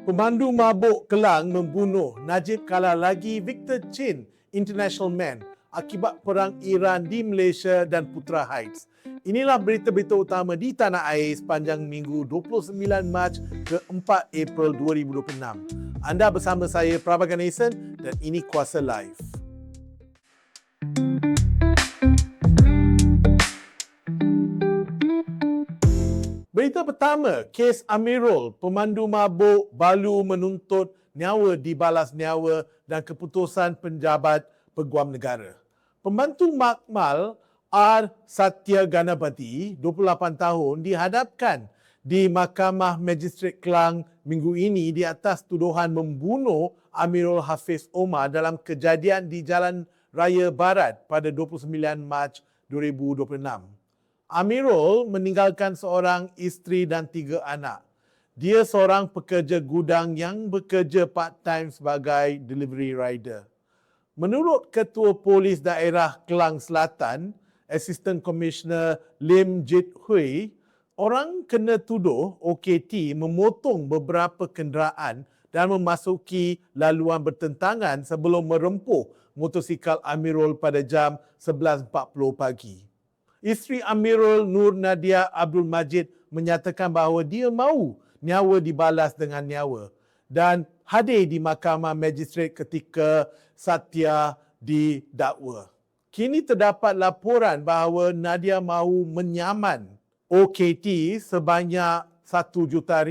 Pemandu mabuk Kelang membunuh Najib kalah lagi Victor Chin, international man, akibat perang Iran di Malaysia dan Putra Heights. Inilah berita-berita utama di tanah air sepanjang minggu 29 Mac ke 4 April 2026. Anda bersama saya Prabha Ganesan dan ini Kuasa Live. Berita pertama, kes Amirul, pemandu mabuk balu menuntut nyawa dibalas nyawa dan keputusan penjabat peguam negara. Pembantu makmal R. Satya Ganapati, 28 tahun, dihadapkan di Mahkamah Magistrate Kelang minggu ini di atas tuduhan membunuh Amirul Hafiz Omar dalam kejadian di Jalan Raya Barat pada 29 Mac 2026. Amirul meninggalkan seorang isteri dan 3 anak. Dia seorang pekerja gudang yang bekerja part-time sebagai delivery rider. Menurut Ketua Polis Daerah Kelang Selatan, Assistant Commissioner Lim Jit Hui, orang kena tuduh OKT memotong beberapa kenderaan dan memasuki laluan bertentangan sebelum merempuh motosikal Amirul pada jam 11.40 pagi. Isteri Amirul, Nur Nadia Abdul Majid, menyatakan bahawa dia mahu nyawa dibalas dengan nyawa dan hadir di Mahkamah Magistrate ketika Satya didakwa. Kini terdapat laporan bahawa Nadia mahu menyaman OKT sebanyak RM1 juta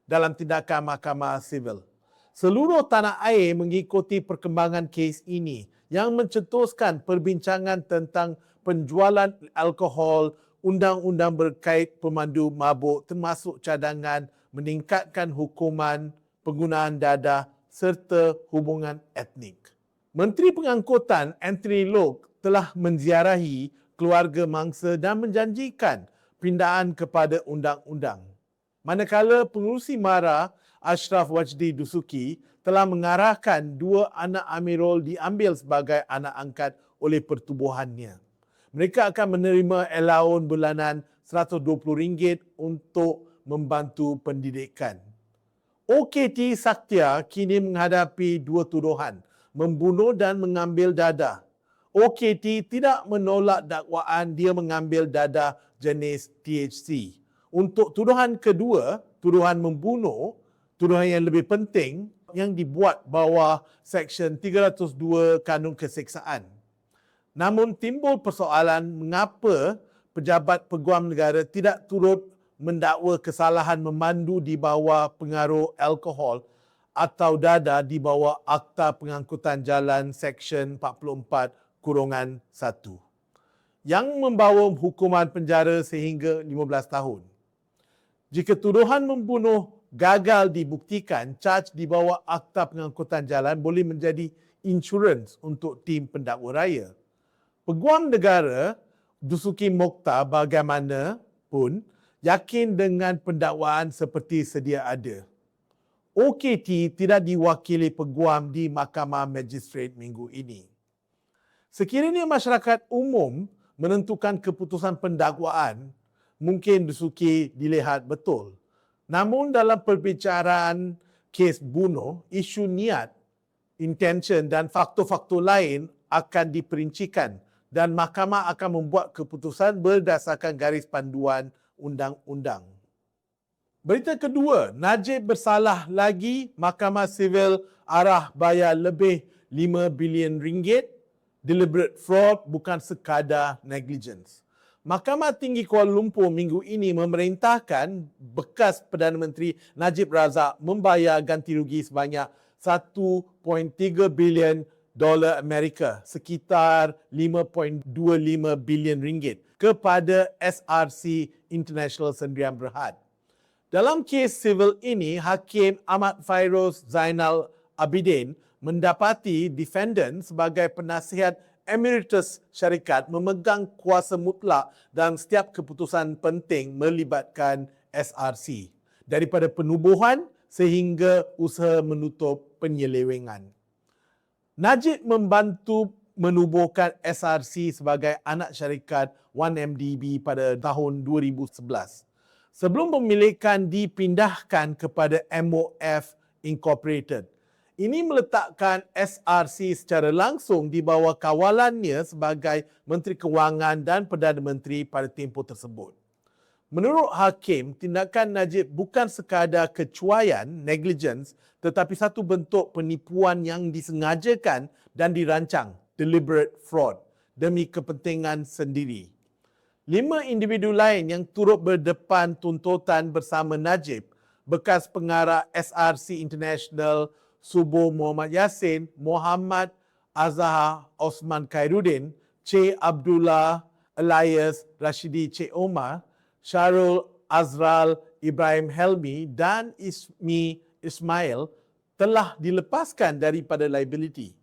dalam tindakan mahkamah sivil. Seluruh tanah air mengikuti perkembangan kes ini yang mencetuskan perbincangan tentang penjualan alkohol, undang-undang berkait pemandu mabuk termasuk cadangan, meningkatkan hukuman penggunaan dadah serta hubungan etnik. Menteri Pengangkutan Anthony Loke telah menziarahi keluarga mangsa dan menjanjikan pindaan kepada undang-undang. Manakala pengurusi MARA Ashraf Wajdi Dusuki telah mengarahkan 2 anak Amirul diambil sebagai anak angkat oleh pertubuhannya. Mereka akan menerima allowance bulanan RM120 untuk membantu pendidikan. OKT Satya kini menghadapi 2 tuduhan, membunuh dan mengambil dadah. OKT tidak menolak dakwaan dia mengambil dadah jenis THC. Untuk tuduhan kedua, tuduhan membunuh, tuduhan yang lebih penting yang dibuat bawah Seksyen 302 Kanun Keseksaan. Namun timbul persoalan mengapa pejabat peguam negara tidak turut mendakwa kesalahan memandu di bawah pengaruh alkohol atau dadah di bawah Akta Pengangkutan Jalan Seksyen 44-1 yang membawa hukuman penjara sehingga 15 tahun. Jika tuduhan membunuh gagal dibuktikan, charge di bawah Akta Pengangkutan Jalan boleh menjadi insurans untuk tim pendakwa raya. Peguam negara Dusuki Mokhtar bagaimanapun yakin dengan pendakwaan seperti sedia ada. OKT tidak diwakili peguam di Mahkamah Magistrate minggu ini. Sekiranya masyarakat umum menentukan keputusan pendakwaan, mungkin Dusuki dilihat betul. Namun dalam perbicaraan kes bunuh, isu niat, intention dan faktor-faktor lain akan diperincikan dan mahkamah akan membuat keputusan berdasarkan garis panduan undang-undang. Berita kedua, Najib bersalah lagi, Mahkamah Sivil arah bayar lebih RM5 bilion, deliberate fraud bukan sekadar negligence. Mahkamah Tinggi Kuala Lumpur minggu ini memerintahkan bekas Perdana Menteri Najib Razak membayar ganti rugi sebanyak $1.3 bilion Amerika, sekitar RM5.25 bilion kepada SRC International Sendirian Berhad. Dalam kes sivil ini, Hakim Ahmad Fairuz Zainal Abidin mendapati defendant sebagai penasihat emeritus syarikat memegang kuasa mutlak dalam setiap keputusan penting melibatkan SRC, daripada penubuhan sehingga usaha menutup penyelewengan. Najib membantu menubuhkan SRC sebagai anak syarikat 1MDB pada tahun 2011. sebelum pemilikan dipindahkan kepada MOF Incorporated. Ini meletakkan SRC secara langsung di bawah kawalannya sebagai Menteri Kewangan dan Perdana Menteri pada tempoh tersebut. Menurut Hakim, tindakan Najib bukan sekadar kecuaian, negligence, tetapi satu bentuk penipuan yang disengajakan dan dirancang, deliberate fraud, demi kepentingan sendiri. 5 individu lain yang turut berdepan tuntutan bersama Najib, bekas pengarah SRC International Subuh Muhammad Yassin, Muhammad Azhar Osman Khairuddin, Cik Abdullah Elias Rashidi Cik Omar, Syarul Azral Ibrahim Helmi dan Ismi Ismail telah dilepaskan daripada liability.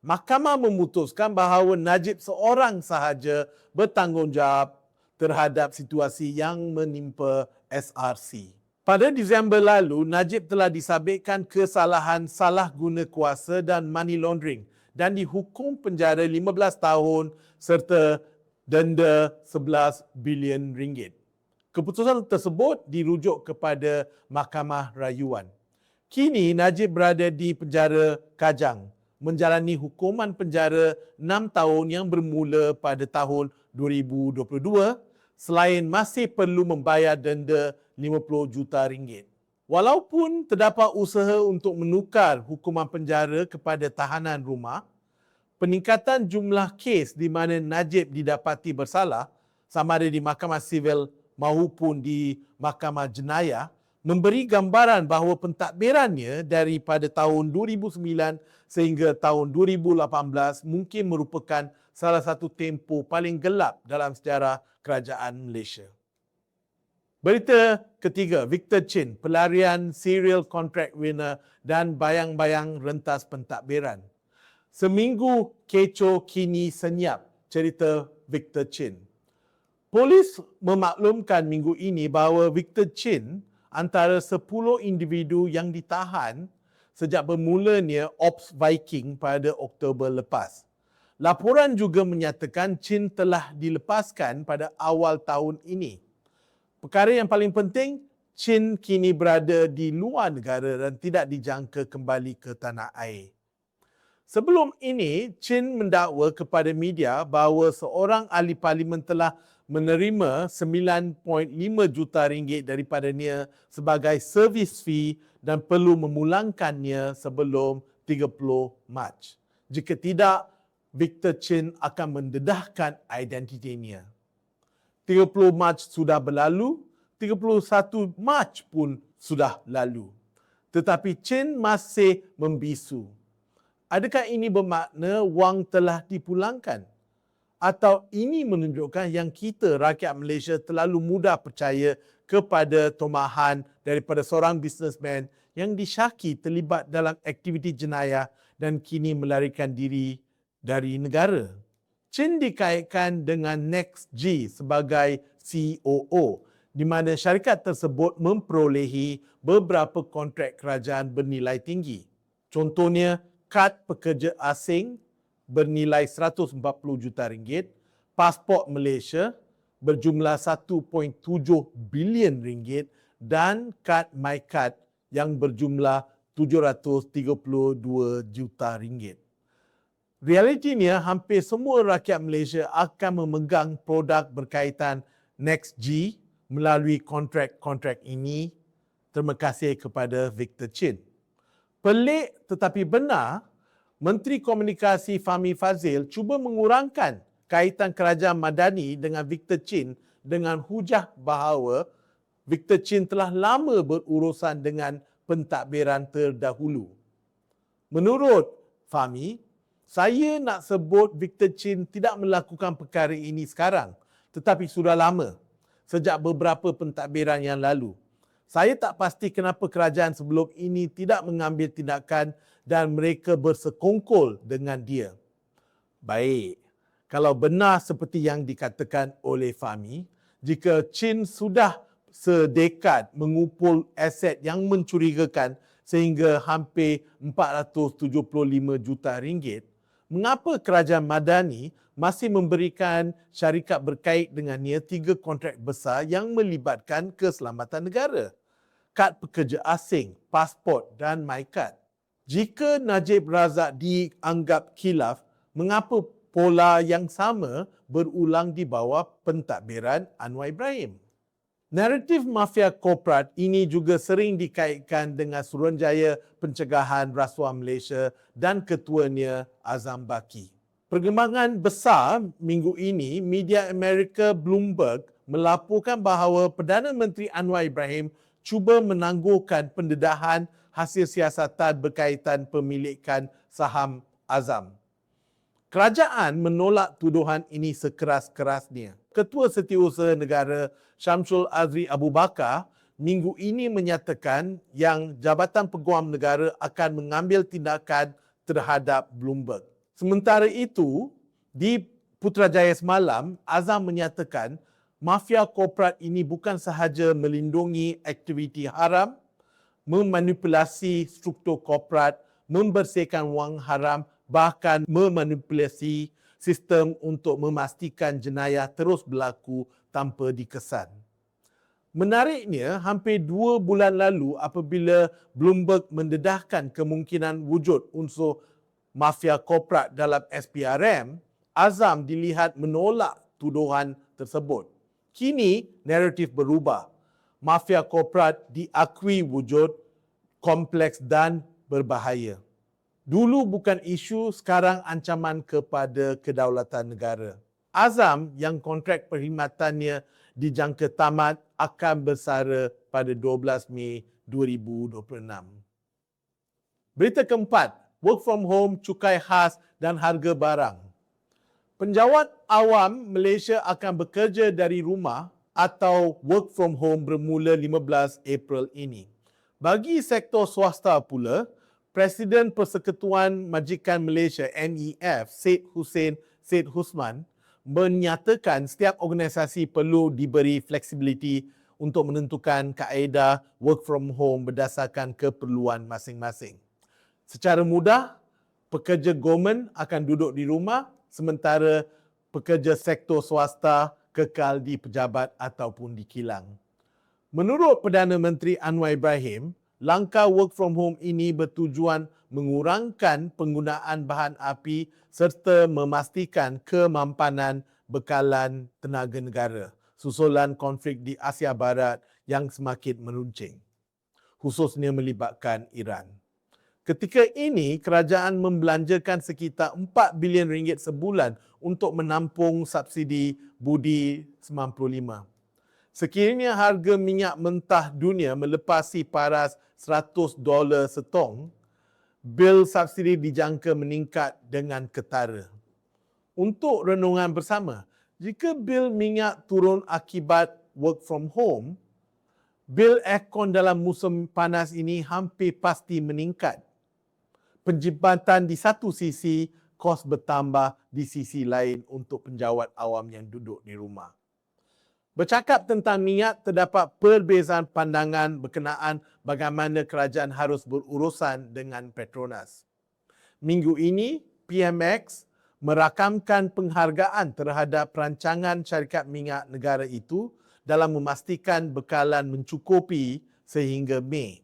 Mahkamah memutuskan bahawa Najib seorang sahaja bertanggungjawab terhadap situasi yang menimpa SRC. Pada Disember lalu, Najib telah disabitkan kesalahan salah guna kuasa dan money laundering dan dihukum penjara 15 tahun serta denda 11 bilion ringgit. Keputusan tersebut dirujuk kepada Mahkamah Rayuan. Kini Najib berada di penjara Kajang, menjalani hukuman penjara 6 tahun yang bermula pada tahun 2022 selain masih perlu membayar denda 50 juta ringgit. Walaupun terdapat usaha untuk menukar hukuman penjara kepada tahanan rumah, peningkatan jumlah kes di mana Najib didapati bersalah sama ada di Mahkamah Sivil maupun di Mahkamah Jenayah memberi gambaran bahawa pentadbirannya daripada tahun 2009 sehingga tahun 2018 mungkin merupakan salah satu tempoh paling gelap dalam sejarah kerajaan Malaysia. Berita ketiga, Victor Chin, pelarian serial contract winner dan bayang-bayang rentas pentadbiran. Seminggu kecoh kini senyap, cerita Victor Chin. Polis memaklumkan minggu ini bahawa Victor Chin antara 10 individu yang ditahan sejak bermulanya Ops Viking pada Oktober lepas. Laporan juga menyatakan Chin telah dilepaskan pada awal tahun ini. Perkara yang paling penting, Chin kini berada di luar negara dan tidak dijangka kembali ke tanah air. Sebelum ini, Chin mendakwa kepada media bahawa seorang ahli parlimen telah menerima 9.5 juta ringgit daripadanya sebagai service fee dan perlu memulangkannya sebelum 30 Mac. Jika tidak, Victor Chin akan mendedahkan identitinya. 30 Mac sudah berlalu, 31 Mac pun sudah lalu. Tetapi Chin masih membisu. Adakah ini bermakna wang telah dipulangkan? Atau ini menunjukkan yang kita rakyat Malaysia terlalu mudah percaya kepada tomahan daripada seorang businessman yang disyaki terlibat dalam aktiviti jenayah dan kini melarikan diri dari negara? Chin dikaitkan dengan NextG sebagai COO, di mana syarikat tersebut memperolehi beberapa kontrak kerajaan bernilai tinggi. Contohnya, kad pekerja asing bernilai 140 juta ringgit, pasport Malaysia berjumlah 1.7 bilion ringgit dan kad MyCard yang berjumlah 732 juta ringgit. Realitinya, hampir semua rakyat Malaysia akan memegang produk berkaitan NextG melalui kontrak-kontrak ini. Terima kasih kepada Victor Chin. Pelik tetapi benar, Menteri Komunikasi Fahmi Fadzil cuba mengurangkan kaitan kerajaan Madani dengan Victor Chin dengan hujah bahawa Victor Chin telah lama berurusan dengan pentadbiran terdahulu. Menurut Fahmi, saya nak sebut Victor Chin tidak melakukan perkara ini sekarang, tetapi sudah lama, sejak beberapa pentadbiran yang lalu. Saya tak pasti kenapa kerajaan sebelum ini tidak mengambil tindakan dan mereka bersekongkol dengan dia. Baik, kalau benar seperti yang dikatakan oleh Fahmi, jika Chin sudah sedekad mengumpul aset yang mencurigakan sehingga hampir 475 juta ringgit, Mengapa kerajaan Madani masih memberikan syarikat berkait dengannya 3 kontrak besar yang melibatkan keselamatan negara? Kad pekerja asing, pasport dan MyKad. Jika Najib Razak dianggap khilaf, mengapa pola yang sama berulang di bawah pentadbiran Anwar Ibrahim? Naratif mafia korporat ini juga sering dikaitkan dengan Suruhanjaya Pencegahan Rasuah Malaysia dan ketuanya Azam Baki. Perkembangan besar minggu ini, media Amerika Bloomberg melaporkan bahawa Perdana Menteri Anwar Ibrahim cuba menangguhkan pendedahan hasil siasatan berkaitan pemilikan saham Azam. Kerajaan menolak tuduhan ini sekeras-kerasnya. Ketua Setiausaha Negara Syamsul Azri Abu Bakar minggu ini menyatakan yang Jabatan Peguam Negara akan mengambil tindakan terhadap Bloomberg. Sementara itu, di Putrajaya semalam, Azam menyatakan mafia korporat ini bukan sahaja melindungi aktiviti haram, memanipulasi struktur korporat, membersihkan wang haram, bahkan memanipulasi sistem untuk memastikan jenayah terus berlaku tanpa dikesan. Menariknya, hampir 2 bulan lalu apabila Bloomberg mendedahkan kemungkinan wujud unsur mafia korporat dalam SPRM, Azam dilihat menolak tuduhan tersebut. Kini, naratif berubah. Mafia korporat diakui wujud, kompleks dan berbahaya. Dulu bukan isu, sekarang ancaman kepada kedaulatan negara. Azam yang kontrak perkhidmatannya dijangka tamat akan bersara pada 12 Mei 2026. Berita keempat, work from home, cukai khas dan harga barang. Penjawat awam Malaysia akan bekerja dari rumah atau work from home bermula 15 April ini. Bagi sektor swasta pula, Presiden Persekutuan Majikan Malaysia NEF, Syed Hussein Syed Husman, menyatakan setiap organisasi perlu diberi fleksibiliti untuk menentukan kaedah work from home berdasarkan keperluan masing-masing. Secara mudah, pekerja government akan duduk di rumah sementara pekerja sektor swasta kekal di pejabat ataupun di kilang. Menurut Perdana Menteri Anwar Ibrahim, langkah work from home ini bertujuan mengurangkan penggunaan bahan api serta memastikan kemampanan bekalan tenaga negara susulan konflik di Asia Barat yang semakin meruncing, khususnya melibatkan Iran. Ketika ini, kerajaan membelanjakan sekitar 4 bilion ringgit sebulan untuk menampung subsidi budi 95. Sekiranya harga minyak mentah dunia melepasi paras $100 setong, bil subsidi dijangka meningkat dengan ketara. Untuk renungan bersama, jika bil minyak turun akibat work from home, bil aircon dalam musim panas ini hampir pasti meningkat. Penjimatan di satu sisi, kos bertambah di sisi lain untuk penjawat awam yang duduk di rumah. Bercakap tentang minyak, terdapat perbezaan pandangan berkenaan bagaimana kerajaan harus berurusan dengan Petronas. Minggu ini, PMX merakamkan penghargaan terhadap perancangan syarikat minyak negara itu dalam memastikan bekalan mencukupi sehingga Mei.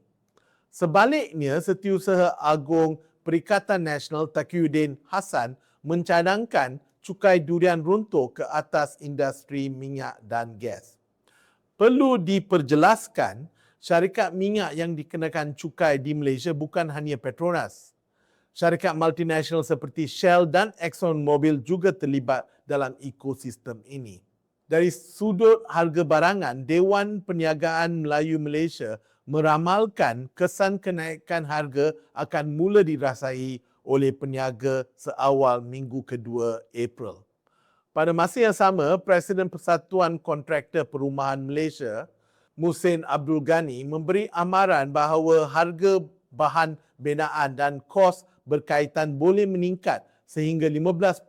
Sebaliknya, Setiausaha Agung Perikatan Nasional Taqiyuddin Hassan mencadangkan cukai durian runtuh ke atas industri minyak dan gas. Perlu diperjelaskan, syarikat minyak yang dikenakan cukai di Malaysia bukan hanya Petronas. Syarikat multinasional seperti Shell dan ExxonMobil juga terlibat dalam ekosistem ini. Dari sudut harga barangan, Dewan Perniagaan Melayu Malaysia meramalkan kesan kenaikan harga akan mula dirasai oleh peniaga seawal minggu kedua April. Pada masa yang sama, Presiden Persatuan Kontraktor Perumahan Malaysia, Muhsin Abdul Ghani, memberi amaran bahawa harga bahan binaan dan kos berkaitan boleh meningkat sehingga 15%,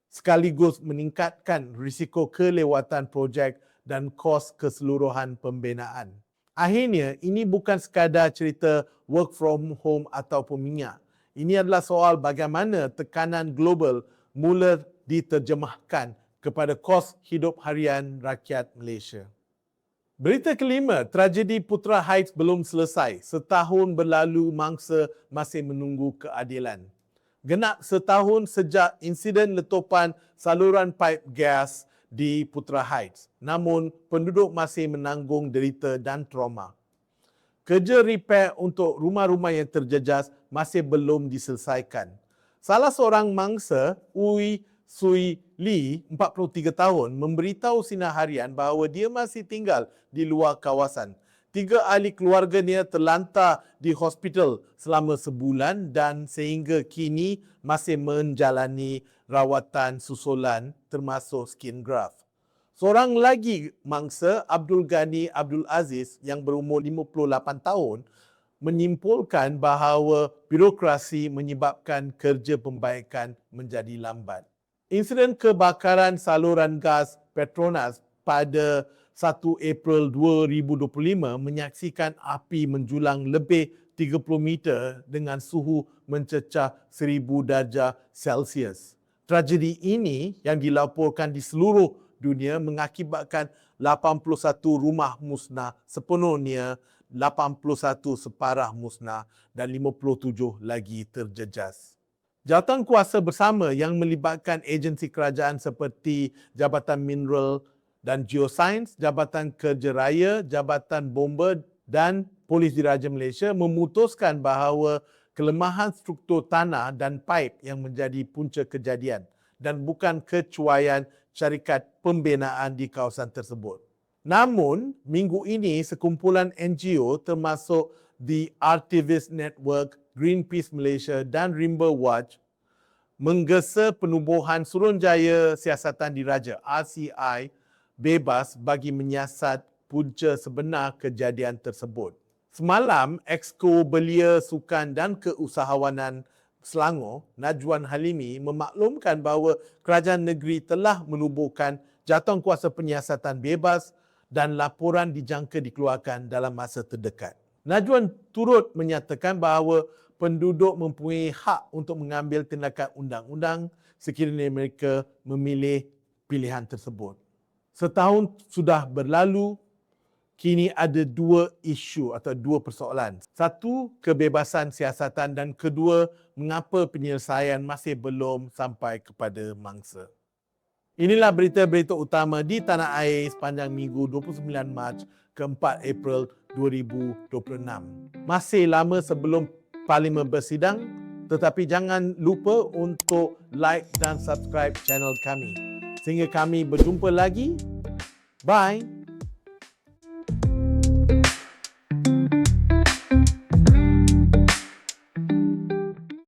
sekaligus meningkatkan risiko kelewatan projek dan kos keseluruhan pembinaan. Akhirnya, ini bukan sekadar cerita work from home ataupun minyak. Ini adalah soal bagaimana tekanan global mula diterjemahkan kepada kos hidup harian rakyat Malaysia. Berita kelima, tragedi Putra Heights belum selesai. Setahun berlalu, mangsa masih menunggu keadilan. Genap setahun sejak insiden letupan saluran paip gas di Putra Heights. Namun, penduduk masih menanggung derita dan trauma. Kerja repair untuk rumah-rumah yang terjejas masih belum diselesaikan. Salah seorang mangsa, Ui Sui Lee, 43 tahun, memberitahu Sinar Harian bahawa dia masih tinggal di luar kawasan. 3 ahli keluarganya terlantar di hospital selama sebulan dan sehingga kini masih menjalani rawatan susulan termasuk skin graft. Seorang lagi mangsa, Abdul Ghani Abdul Aziz yang berumur 58 tahun, menyimpulkan bahawa birokrasi menyebabkan kerja pembaikan menjadi lambat. Insiden kebakaran saluran gas Petronas pada 1 April 2025 menyaksikan api menjulang lebih 30 meter dengan suhu mencecah 1000 darjah Celsius. Tragedi ini yang dilaporkan di seluruh dunia mengakibatkan 81 rumah musnah sepenuhnya, 81 separah musnah dan 57 lagi terjejas. Jawatan kuasa bersama yang melibatkan agensi kerajaan seperti Jabatan Mineral dan Geosains, Jabatan Kerja Raya, Jabatan Bomba dan Polis Diraja Malaysia memutuskan bahawa kelemahan struktur tanah dan paip yang menjadi punca kejadian dan bukan kecuaian syarikat pembinaan di kawasan tersebut. Namun, minggu ini sekumpulan NGO termasuk The Artivist Network, Greenpeace Malaysia dan Rimba Watch menggesa penubuhan Suruhanjaya Siasatan Diraja RCI bebas bagi menyiasat punca sebenar kejadian tersebut. Semalam, Exco Belia Sukan dan Keusahawanan Selangor, Najwan Halimi, memaklumkan bahawa kerajaan negeri telah menubuhkan jawatankuasa penyiasatan bebas dan laporan dijangka dikeluarkan dalam masa terdekat. Najwan turut menyatakan bahawa penduduk mempunyai hak untuk mengambil tindakan undang-undang sekiranya mereka memilih pilihan tersebut. Setahun sudah berlalu, kini ada 2 isu atau 2 persoalan. Satu, kebebasan siasatan dan kedua, mengapa penyelesaian masih belum sampai kepada mangsa. Inilah berita-berita utama di tanah air sepanjang minggu 29 Mac ke 4 April 2026. Masih lama sebelum Parlimen bersidang, tetapi jangan lupa untuk like dan subscribe channel kami. Sehingga kami berjumpa lagi. Bye!